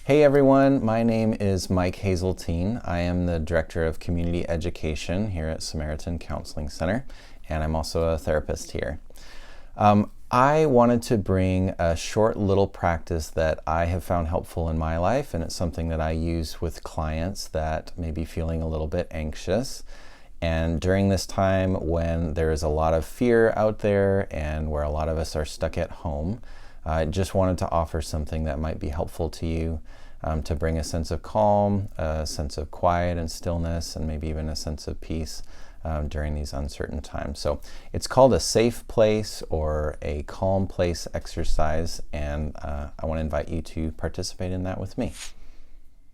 Hey everyone, my name is Mike Hazeltine. I am the Director of Community Education here at Samaritan Counseling Center, and I'm also a therapist here. I wanted to bring a short little practice that I have found helpful in my life, and it's something that I use with clients that may be feeling a little bit anxious. And during this time when there is a lot of fear out there and where a lot of us are stuck at home, I just wanted to offer something that might be helpful to you, to bring a sense of calm, a sense of quiet and stillness, and maybe even a sense of peace during these uncertain times. So it's called a safe place or a calm place exercise, and I want to invite you to participate in that with me.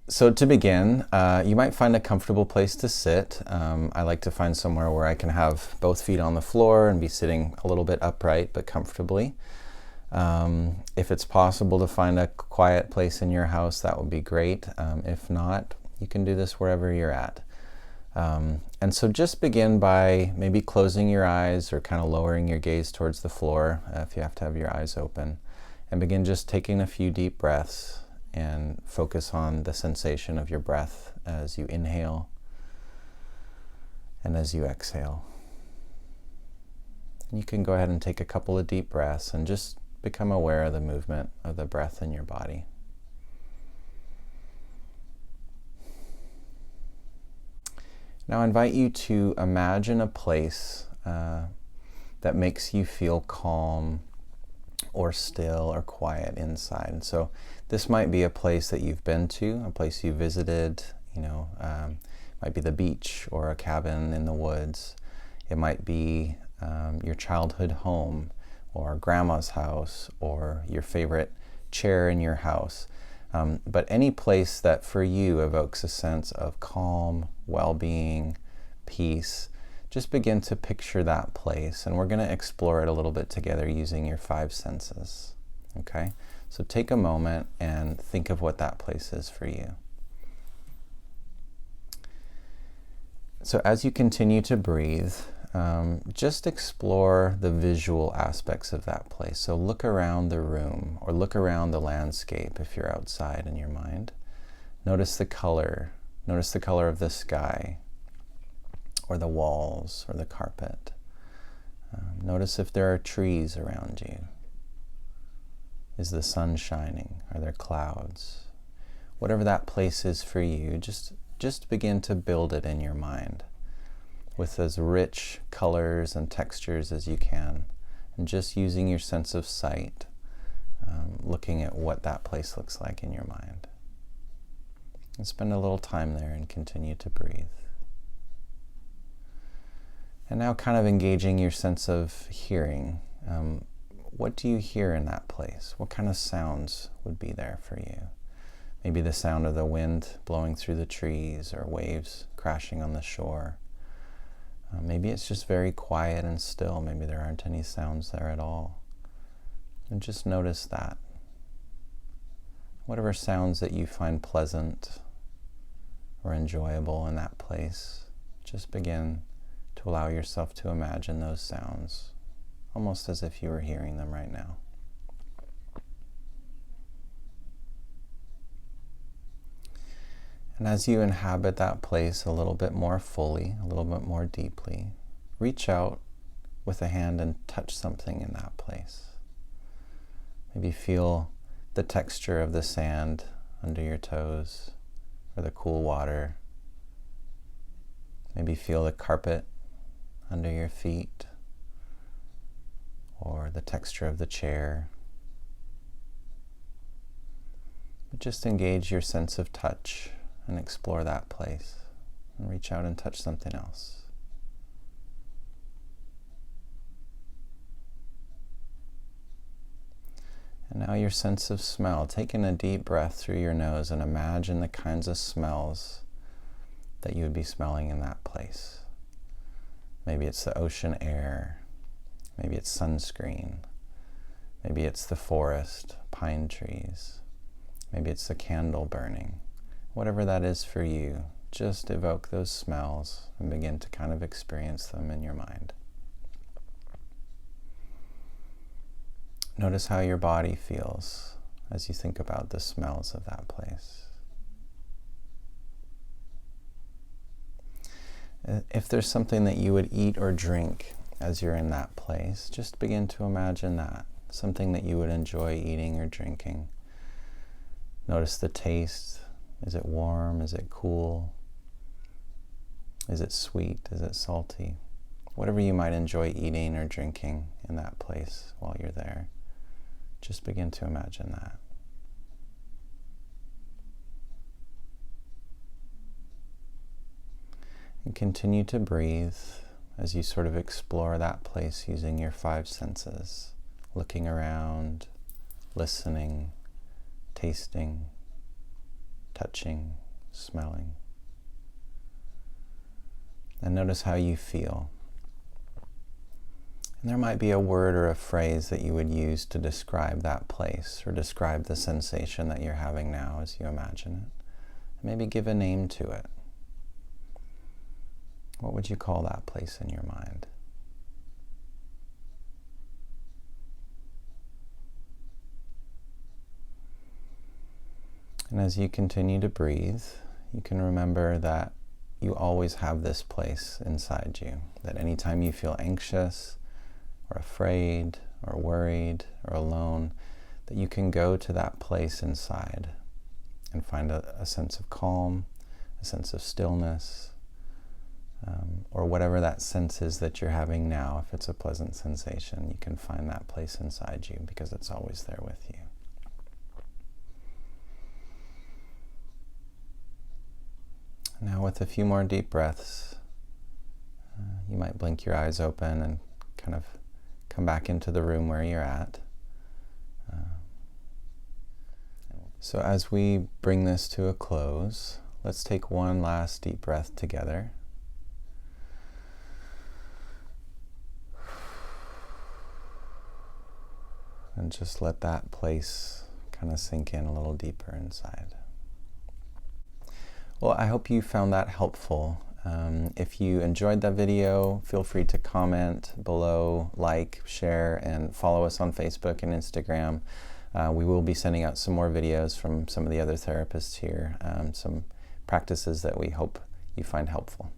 So to begin, you might find a comfortable place to sit. I like to find somewhere where I can have both feet on the floor and be sitting a little bit upright but comfortably. If it's possible to find a quiet place in your house, that would be great. If not, you can do this wherever you're at. And so just begin by maybe closing your eyes or kind of lowering your gaze towards the floor if you have to have your eyes open. And begin just taking a few deep breaths and focus on the sensation of your breath as you inhale and as you exhale. And you can go ahead and take a couple of deep breaths and just become aware of the movement of the breath in your body. Now I invite you to imagine a place that makes you feel calm or still or quiet inside. And so this might be a place that you've been to, a place you visited, might be the beach or a cabin in the woods. It might be your childhood home, or grandma's house, or your favorite chair in your house. But any place that for you evokes a sense of calm, well-being, peace, just begin to picture that place. And we're going to explore it a little bit together using your 5 senses. Okay? So take a moment and think of what that place is for you. So as you continue to breathe, just explore the visual aspects of that place. So look around the room or look around the landscape if you're outside in your mind. Notice the color. Notice the color of the sky or the walls or the carpet. Notice if there are trees around you. Is the sun shining? Are there clouds? Whatever that place is for you, just begin to build it in your mind with as rich colors and textures as you can, and just using your sense of sight, looking at what that place looks like in your mind. And spend a little time there and continue to breathe. And now kind of engaging your sense of hearing. What do you hear in that place? What kind of sounds would be there for you? Maybe the sound of the wind blowing through the trees or waves crashing on the shore. Maybe it's just very quiet and still. Maybe there aren't any sounds there at all. And just notice that. Whatever sounds that you find pleasant or enjoyable in that place, just begin to allow yourself to imagine those sounds, almost as if you were hearing them right now. And as you inhabit that place a little bit more fully, a little bit more deeply, reach out with a hand and touch something in that place. Maybe feel the texture of the sand under your toes or the cool water. Maybe feel the carpet under your feet or the texture of the chair. But just engage your sense of touch and explore that place, and reach out and touch something else. And now your sense of smell. Taking a deep breath through your nose and imagine the kinds of smells that you would be smelling in that place. Maybe it's the ocean air. Maybe it's sunscreen. Maybe it's the forest, pine trees. Maybe it's the candle burning. Whatever that is for you, just evoke those smells and begin to kind of experience them in your mind. Notice how your body feels as you think about the smells of that place. If there's something that you would eat or drink as you're in that place, just begin to imagine that. Something that you would enjoy eating or drinking. Notice the taste. Is it warm? Is it cool? Is it sweet? Is it salty? Whatever you might enjoy eating or drinking in that place while you're there, just begin to imagine that. And continue to breathe as you sort of explore that place using your 5 senses, looking around, listening, tasting, touching, smelling. And notice how you feel. And there might be a word or a phrase that you would use to describe that place or describe the sensation that you're having now as you imagine it. Maybe give a name to it. What would you call that place in your mind? And as you continue to breathe, you can remember that you always have this place inside you. That anytime you feel anxious or afraid or worried or alone, that you can go to that place inside and find a sense of calm, a sense of stillness, or whatever that sense is that you're having now. If it's a pleasant sensation, you can find that place inside you because it's always there with you. Now with a few more deep breaths, you might blink your eyes open and kind of come back into the room where you're at. So as we bring this to a close, let's take one last deep breath together. And just let that place kind of sink in a little deeper inside. Well, I hope you found that helpful. If you enjoyed that video, feel free to comment below, like, share, and follow us on Facebook and Instagram. We will be sending out some more videos from some of the other therapists here, some practices that we hope you find helpful.